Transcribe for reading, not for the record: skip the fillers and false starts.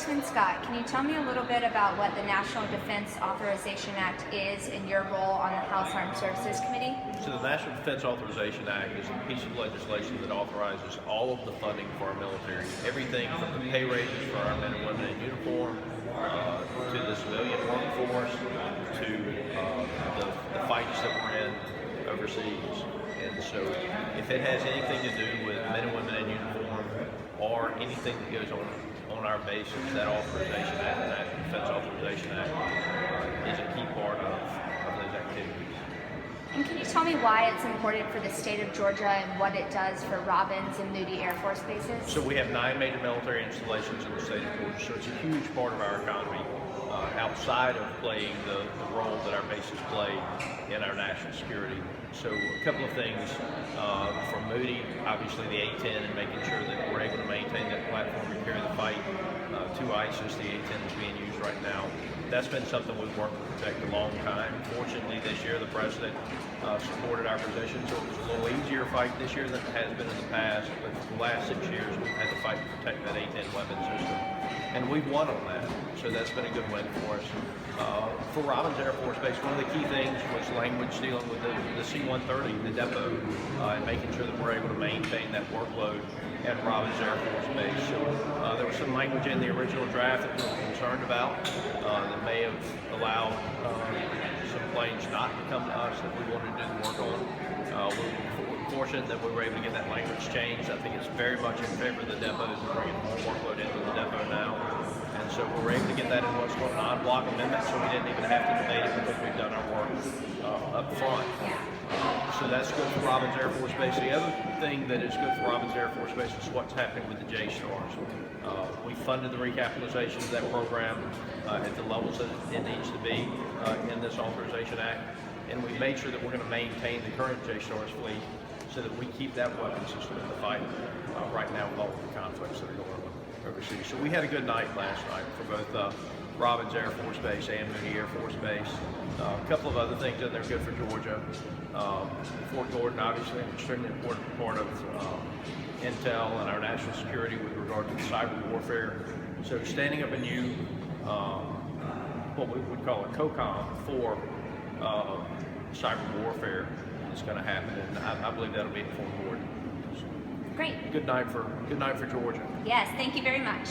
Congressman Scott, can you tell me a little bit about what the National Defense Authorization Act is and your role on the House Armed Services Committee? So the National Defense Authorization Act is a piece of legislation that authorizes all of the funding for our military. Everything from the pay raises for our men and women in uniform, to the civilian workforce, to the fights that we're in overseas. And so if it has anything to do with men and women in uniform or anything that goes on our bases, that Authorization Act, the National Defense Authorization Act, is a key part of those activities. And can you tell me why it's important for the state of Georgia and what it does for Robins and Moody Air Force bases? So we have 9 major military installations in the state of Georgia, so it's a huge part of our economy outside of playing the role that our bases play in our national security. So a couple of things for Moody, obviously the A-10 and making sure that we're able to maintain that platform and carry the fight to ISIS. The A-10 is being used right now. That's been something we've worked to protect a long time. Fortunately, this year the President supported our position, so it was a little easier fight this year than it has been in the past. But for the last 6 years, we've had to fight to protect that A-10 weapon system, and we've won on that. So that's been a good win for us. For Robins Air Force Base, one of the key things was language dealing with the C-130, the depot, and making sure that we're able to maintain that workload at Robins Air Force Base. So there was some language in the original draft that we were concerned about that may have allowed some planes not to come to us that we wanted to do the work on. We're fortunate that we were able to get that language changed. I think it's very much in favor of the depots and bringing more workload into the depot now. And so we were able to get that in what's called an en-bloc amendment, so we didn't even have to debate it because we've done our work up front. So that's good for Robins Air Force Base. The other thing that is good for Robins Air Force Base is what's happening with the JSTARS. We funded the recapitalization of that program at the levels that it needs to be in this Authorization Act, and we made sure that we're going to maintain the current JSTARS fleet so that we keep that weapon system in the fight right now with all of the conflicts that are going on overseas. So we had a good night last night for both Robins Air Force Base and Moody Air Force Base. A couple of other things in there good for Georgia. Fort Gordon, obviously, an extremely important part of intel and our national security with regard to cyber warfare. So standing up a new, what we would call a COCOM for cyber warfare is going to happen, and I believe that'll be at Fort Gordon. Great. Good night for Georgia. Yes, thank you very much.